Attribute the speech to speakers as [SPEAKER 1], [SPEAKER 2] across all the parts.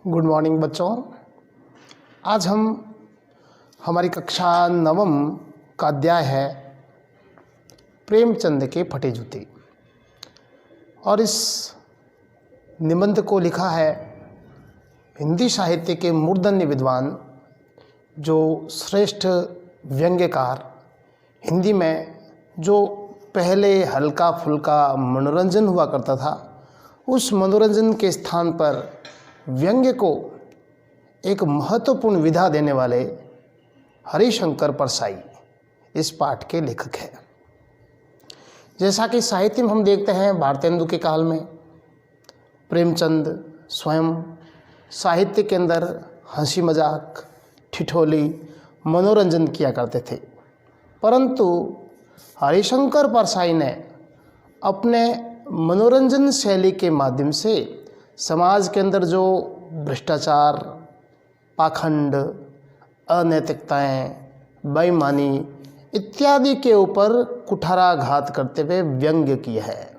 [SPEAKER 1] Good morning बच्चों। आज हम हमारी कक्षा नवम का अध्याय है प्रेमचंद के फटे जूते, और इस निबंध को लिखा है हिंदी साहित्य के मूर्धन्य विद्वान, जो श्रेष्ठ व्यंग्यकार, हिंदी में जो पहले हल्का फुल्का मनोरंजन हुआ करता था, उस मनोरंजन के स्थान पर व्यंग्य को एक महत्वपूर्ण विधा देने वाले हरिशंकर परसाई इस पाठ के लेखक हैं। जैसा कि साहित्य में हम देखते हैं, भारतेंदु के काल में प्रेमचंद स्वयं साहित्य के अंदर हंसी मजाक, ठिठोली, मनोरंजन किया करते थे, परंतु हरिशंकर परसाई ने अपने मनोरंजन शैली के माध्यम से समाज के अंदर जो भ्रष्टाचार, पाखंड, अनैतिकताएं, बेईमानी इत्यादि के ऊपर कुठाराघात करते हुए व्यंग्य किया है।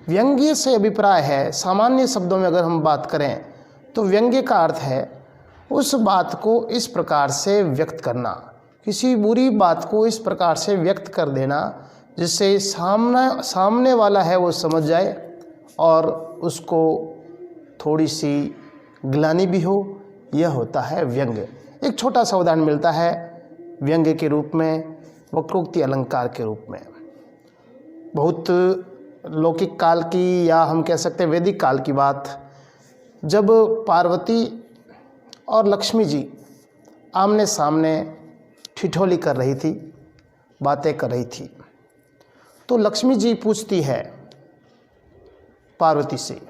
[SPEAKER 1] व्यंग्य से अभिप्राय है, सामान्य शब्दों में अगर हम बात करें तो व्यंग्य का अर्थ है उस बात को इस प्रकार से व्यक्त करना, किसी बुरी बात को इस प्रकार से व्यक्त कर देना जिससे सामने वाला है वो समझ जाए और उसको थोड़ी सी ग्लानि भी हो। यह होता है व्यंग्य। एक छोटा सा उदाहरण मिलता है व्यंग्य के रूप में, वक्रोक्ति अलंकार के रूप में। बहुत लौकिक काल की, या हम कह सकते हैं वैदिक काल की बात, जब पार्वती और लक्ष्मी जी आमने सामने ठिठोली कर रही थी, बातें कर रही थी, तो लक्ष्मी जी पूछती है पार्वती से,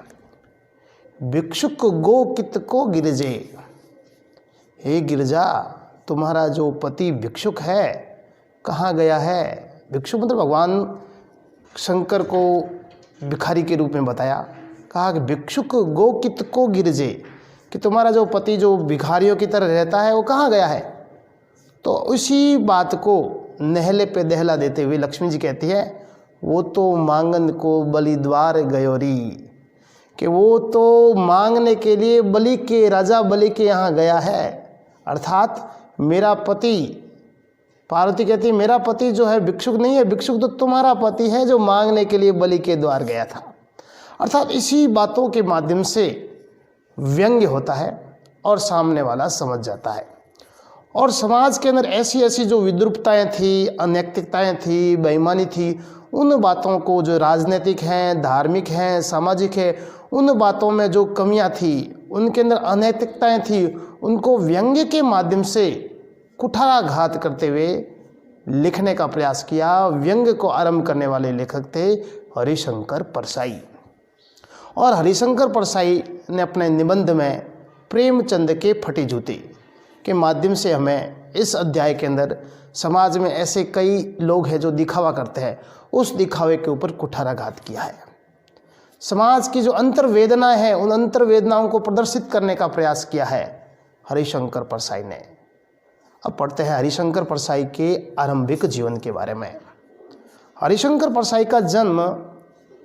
[SPEAKER 1] भिक्षुक गो कित को गिरजे, हे गिरजा तुम्हारा जो पति भिक्षुक है कहाँ गया है। भिक्षुक मतलब भगवान शंकर को भिखारी के रूप में बताया, कहा कि भिक्षुक गो कित को गिरजे, कि तुम्हारा जो पति जो भिखारियों की तरह रहता है वो कहाँ गया है। तो उसी बात को नहले पे दहला देते हुए लक्ष्मी जी कहती है, वो तो मांगन को बलिद्वार गयोरी, कि वो तो मांगने के लिए बलि के राजा बलि के यहाँ गया है। अर्थात मेरा पति, पार्वती कहती है मेरा पति जो है भिक्षुक नहीं है, भिक्षुक तो तुम्हारा पति है जो मांगने के लिए बलि के द्वार गया था। अर्थात इसी बातों के माध्यम से व्यंग्य होता है और सामने वाला समझ जाता है। और समाज के अंदर ऐसी ऐसी जो विद्रूपताएँ थी, अनैतिकताएँ थी, बेईमानी थी, उन बातों को, जो राजनीतिक हैं, धार्मिक हैं, सामाजिक है, उन बातों में जो कमियां थी, उनके अंदर अनैतिकताएं थी, उनको व्यंग्य के माध्यम से कुठाराघात करते हुए लिखने का प्रयास किया। व्यंग्य को आरंभ करने वाले लेखक थे हरिशंकर परसाई। और हरिशंकर परसाई ने अपने निबंध में प्रेमचंद के फटे जूते के माध्यम से हमें इस अध्याय के अंदर समाज में ऐसे कई लोग हैं जो दिखावा करते हैं, उस दिखावे के ऊपर कुठाराघात किया है। समाज की जो अंतर्वेदना है, उन अंतर्वेदनाओं को प्रदर्शित करने का प्रयास किया है हरिशंकर परसाई ने। अब पढ़ते हैं हरिशंकर परसाई के आरंभिक जीवन के बारे में। हरिशंकर परसाई का जन्म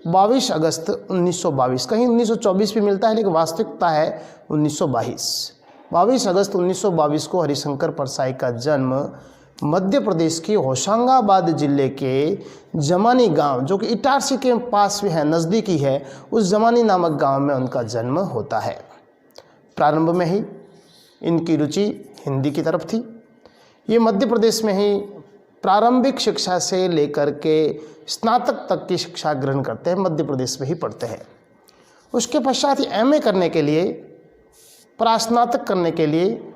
[SPEAKER 1] 22 अगस्त 1922, कहीं 1924 भी मिलता है लेकिन वास्तविकता है 1922। 22 अगस्त 1922 को हरिशंकर परसाई का जन्म मध्य प्रदेश के होशंगाबाद जिले के जमानी गांव, जो कि इटारसी के पास में है, नज़दीकी है, उस जमानी नामक गांव में उनका जन्म होता है। प्रारंभ में ही इनकी रुचि हिंदी की तरफ थी। ये मध्य प्रदेश में ही प्रारंभिक शिक्षा से लेकर के स्नातक तक की शिक्षा ग्रहण करते हैं, मध्य प्रदेश में ही पढ़ते हैं। उसके पश्चात ही एमए करने के लिए, परास्नातक करने के लिए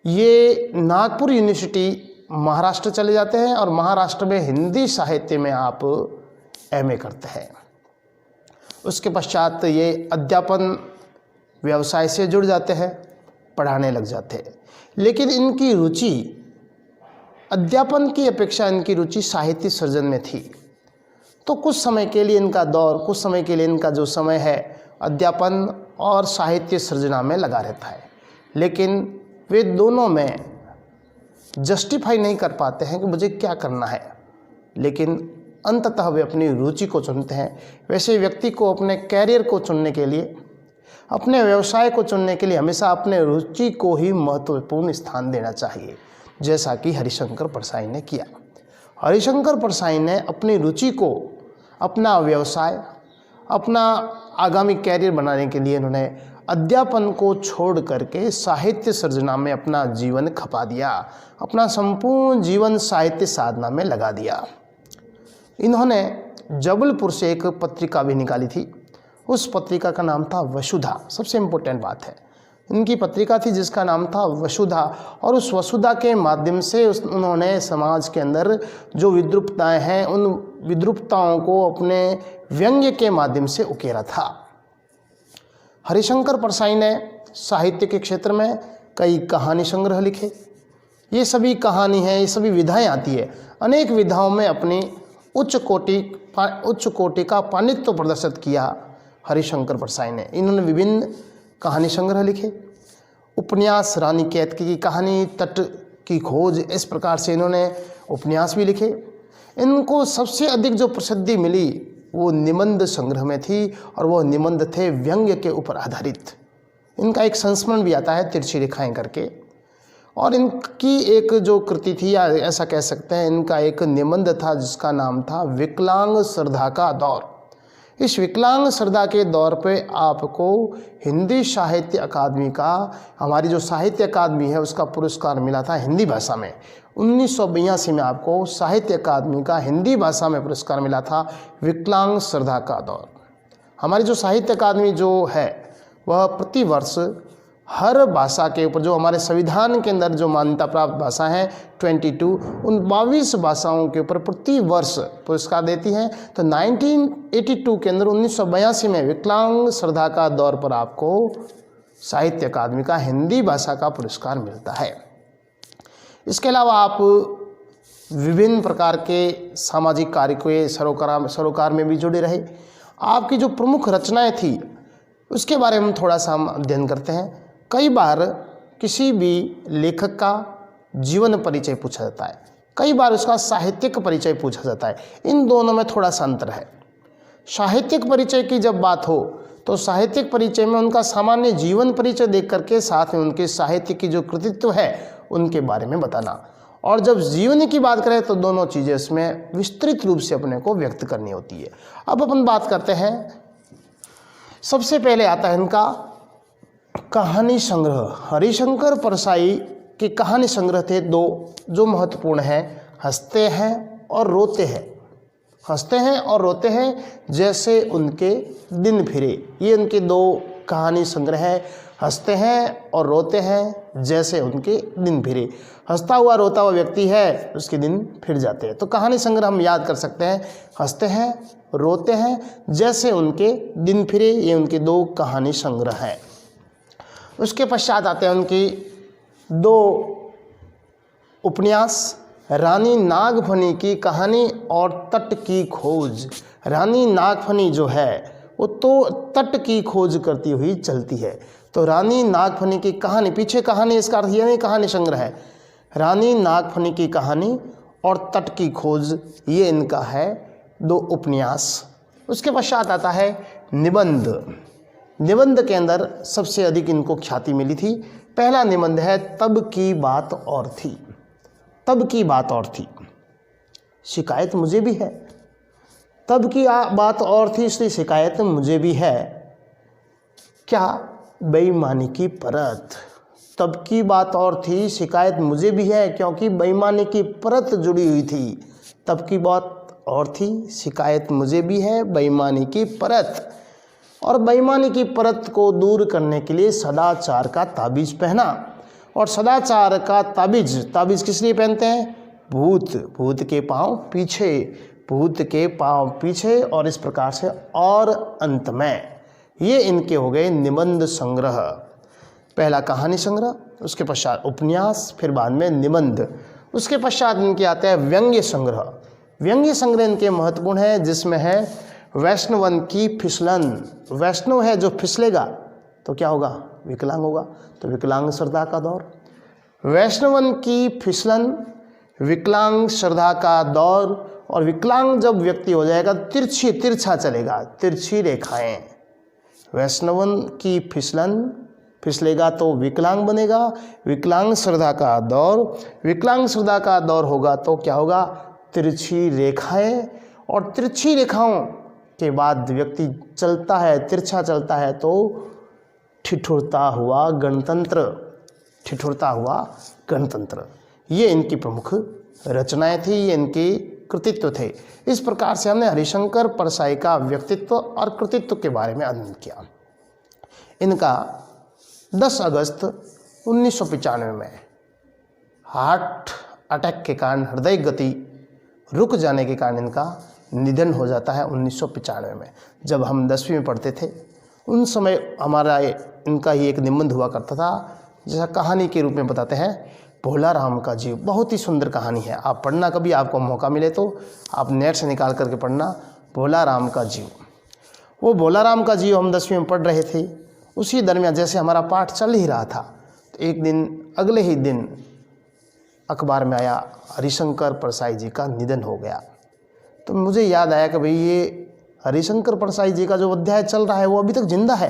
[SPEAKER 1] ये नागपुर यूनिवर्सिटी महाराष्ट्र चले जाते हैं और महाराष्ट्र में हिंदी साहित्य में आप एमए करते हैं। उसके पश्चात ये अध्यापन व्यवसाय से जुड़ जाते हैं, पढ़ाने लग जाते हैं। लेकिन इनकी रुचि अध्यापन की अपेक्षा इनकी रुचि साहित्य सृजन में थी। तो कुछ समय के लिए इनका दौर, कुछ समय के लिए इनका जो समय है अध्यापन और साहित्य सृजना में लगा रहता है, लेकिन वे दोनों में जस्टिफाई नहीं कर पाते हैं कि मुझे क्या करना है, लेकिन अंततः वे अपनी रुचि को चुनते हैं। वैसे व्यक्ति को अपने कैरियर को चुनने के लिए अपने व्यवसाय को चुनने के लिए हमेशा अपने रुचि को ही महत्वपूर्ण स्थान देना चाहिए, जैसा कि हरिशंकर परसाई ने किया। हरिशंकर परसाई ने अपनी रुचि को अपना व्यवसाय, अपना आगामी कैरियर बनाने के लिए उन्होंने अध्यापन को छोड़ करके साहित्य सृजना में अपना जीवन खपा दिया, अपना संपूर्ण जीवन साहित्य साधना में लगा दिया। इन्होंने जबलपुर से एक पत्रिका भी निकाली थी, उस पत्रिका का नाम था वसुधा। सबसे इम्पोर्टेंट बात है, इनकी पत्रिका थी जिसका नाम था वसुधा, और उस वसुधा के माध्यम से उन्होंने समाज के अंदर जो विद्रूपताएं हैं उन विद्रूपताओं को अपने व्यंग्य के माध्यम से उकेरा था। हरिशंकर परसाई ने साहित्य के क्षेत्र में कई कहानी संग्रह लिखे। ये सभी कहानी हैं, ये सभी विधाएं आती है, अनेक विधाओं में अपनी उच्च कोटि का पांडित्य प्रदर्शित किया हरिशंकर परसाई ने। इन्होंने विभिन्न कहानी संग्रह लिखे, उपन्यास रानी केतकी की कहानी, तट की खोज, इस प्रकार से इन्होंने उपन्यास भी लिखे। इनको सबसे अधिक जो प्रसिद्धि मिली वो निबंध संग्रह में थी, और वो निबंध थे व्यंग्य के ऊपर आधारित। इनका एक संस्मरण भी आता है तिरछी रेखाएं करके, और इनकी एक जो कृति थी, या ऐसा कह सकते हैं इनका एक निबंध था जिसका नाम था विकलांग श्रद्धा का दौर। इस विकलांग श्रद्धा के दौर पे आपको हिंदी साहित्य अकादमी का, हमारी जो साहित्य अकादमी है उसका पुरस्कार मिला था हिंदी भाषा में। 1982 में आपको साहित्य अकादमी का हिंदी भाषा में पुरस्कार मिला था, विकलांग श्रद्धा का दौर। हमारी जो साहित्य अकादमी जो है वह प्रतिवर्ष हर भाषा के ऊपर, जो हमारे संविधान के अंदर जो मान्यता प्राप्त भाषा हैं 22, उन 22 भाषाओं के ऊपर प्रति वर्ष पुरस्कार देती हैं। तो 1982 के अंदर 1982 में विकलांग श्रद्धा का दौर पर आपको साहित्य अकादमी का हिंदी भाषा का पुरस्कार मिलता है। इसके अलावा आप विभिन्न प्रकार के सामाजिक कार्य के सरोकार में भी जुड़े रहे। आपकी जो प्रमुख रचनाएं थी उसके बारे में थोड़ा सा हम अध्ययन करते हैं। कई बार किसी भी लेखक का जीवन परिचय पूछा जाता है, कई बार उसका साहित्यिक परिचय पूछा जाता है। इन दोनों में थोड़ा सा अंतर है। साहित्यिक परिचय की जब बात हो तो साहित्यिक परिचय में उनका सामान्य जीवन परिचय देख करके साथ में उनके साहित्य की जो कृतित्व है उनके बारे में बताना, और जब जीवनी की बात करें तो दोनों चीज़ें इसमें विस्तृत रूप से अपने को व्यक्त करनी होती है। अब अपन बात करते हैं, सबसे पहले आता है इनका कहानी संग्रह। हरिशंकर परसाई के कहानी संग्रह थे दो जो महत्वपूर्ण हैं, हंसते हैं और रोते हैं। हंसते हैं और रोते हैं जैसे उनके दिन फिरे, ये उनके दो कहानी संग्रह है। हंसते हैं और रोते हैं जैसे उनके दिन फिरे। हंसता हुआ रोता हुआ व्यक्ति है, उसके दिन फिर जाते हैं। तो कहानी संग्रह हम याद कर सकते हैं, हंसते हैं रोते हैं जैसे उनके दिन फिरे, ये उनके दो कहानी संग्रह हैं। उसके पश्चात आते हैं उनकी दो उपन्यास, रानी नागफनी की कहानी और तट की खोज। रानी नागफनी जो है वो तो तट की खोज करती हुई चलती है। तो रानी नागफनी की कहानी, पीछे कहानी, इसका अर्थ यह नहीं कहानी संग्रह है। रानी नागफनी की कहानी और तट की खोज, ये इनका है दो उपन्यास। उसके पश्चात आता है निबंध। निबंध के अंदर सबसे अधिक इनको ख्याति मिली थी। पहला निबंध है तब की बात और थी। तब की बात और थी, शिकायत मुझे भी है। तब की बात और थी इसलिए शिकायत मुझे भी है। क्या बेईमानी की परत। तब की बात और थी, शिकायत मुझे भी है, क्योंकि बेईमानी की परत जुड़ी हुई थी। तब की बात और थी, शिकायत मुझे भी है, बेईमानी की परत। और बेईमानी की परत को दूर करने के लिए सदाचार का ताबीज़ पहना। और सदाचार का ताबीज़ किस लिए पहनते हैं? भूत के पाँव पीछे, भूत के पाँव पीछे, और इस प्रकार से। और अंत में ये इनके हो गए निबंध संग्रह। पहला कहानी संग्रह, उसके पश्चात उपन्यास, फिर बाद में निबंध। उसके पश्चात इनके आते हैं व्यंग्य संग्रह। व्यंग्य संग्रह इनके महत्वपूर्ण है, जिसमें है वैष्णवन की फिसलन। वैष्णव है जो फिसलेगा तो क्या होगा? विकलांग होगा। तो विकलांग श्रद्धा का दौर, वैष्णवन की फिसलन, विकलांग श्रद्धा का दौर। और विकलांग जब व्यक्ति हो जाएगा तिरछा चलेगा, तिरछी रेखाएं। वैष्णवन की फिसलेगा तो विकलांग बनेगा, विकलांग श्रद्धा का दौर, विकलांग श्रद्धा का दौर होगा तो क्या होगा, तिरछी रेखाएं, और तिरछी रेखाओं के बाद व्यक्ति चलता है, तिरछा चलता है तो ठिठुरता हुआ गणतंत्र, ठिठुरता हुआ गणतंत्र। ये इनकी प्रमुख रचनाएं थी, ये इनके कृतित्व थे। इस प्रकार से हमने हरिशंकर परसाई का व्यक्तित्व और कृतित्व के बारे में अध्ययन किया। इनका 10 अगस्त 1995 में हार्ट अटैक के कारण, हृदय गति रुक जाने के कारण इनका निधन हो जाता है 1995 में। जब हम 10वीं में पढ़ते थे उन समय हमारा इनका ही एक निबंध हुआ करता था, जैसा कहानी के रूप में बताते हैं, भोला राम का जीव। बहुत ही सुंदर कहानी है, आप पढ़ना, कभी आपको मौका मिले तो आप नेट से निकाल करके पढ़ना, भोला राम का जीव। वो भोला राम का जीव हम 10वीं में पढ़ रहे थे, उसी दरमियान जैसे हमारा पाठ चल ही रहा था तो एक दिन, अगले ही दिन अखबार में आया हरिशंकर परसाई जी का निधन हो गया। तो मुझे याद आया कि भाई ये हरिशंकर परसाई जी का जो अध्याय चल रहा है वो अभी तक जिंदा है।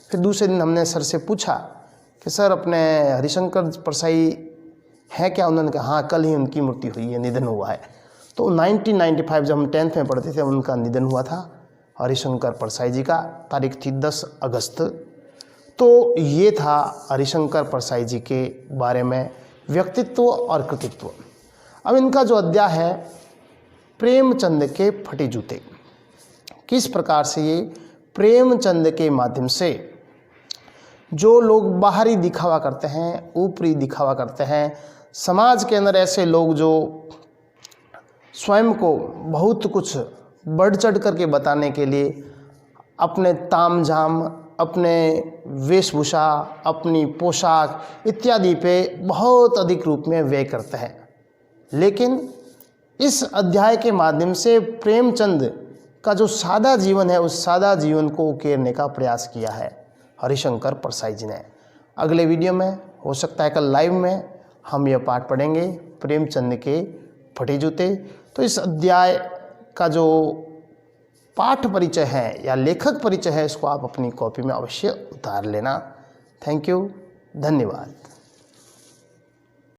[SPEAKER 1] फिर दूसरे दिन हमने सर से पूछा कि सर अपने हरिशंकर परसाई है क्या? उन्होंने कहा हाँ, कल ही उनकी मृत्यु हुई है, निधन हुआ है। तो 1995 जब हम 10th में पढ़ते थे उनका निधन हुआ था हरिशंकर परसाई जी का, तारीख थी 10 अगस्त। तो ये था हरिशंकर परसाई जी के बारे में व्यक्तित्व और कृतित्व। अब इनका जो अध्याय है प्रेमचंद के फटे जूते, किस प्रकार से ये प्रेमचंद के माध्यम से जो लोग बाहरी दिखावा करते हैं, ऊपरी दिखावा करते हैं, समाज के अंदर ऐसे लोग जो स्वयं को बहुत कुछ बढ़ चढ़ करके बताने के लिए अपने तामझाम, अपने वेशभूषा, अपनी पोशाक इत्यादि पे बहुत अधिक रूप में व्यय करते हैं, लेकिन इस अध्याय के माध्यम से प्रेमचंद का जो सादा जीवन है उस सादा जीवन को उकेरने का प्रयास किया है हरिशंकर परसाई जी ने। अगले वीडियो में, हो सकता है कल लाइव में, हम यह पाठ पढ़ेंगे प्रेमचंद के फटे जूते। तो इस अध्याय का जो पाठ परिचय है या लेखक परिचय है इसको आप अपनी कॉपी में अवश्य उतार लेना। थैंक यू, धन्यवाद।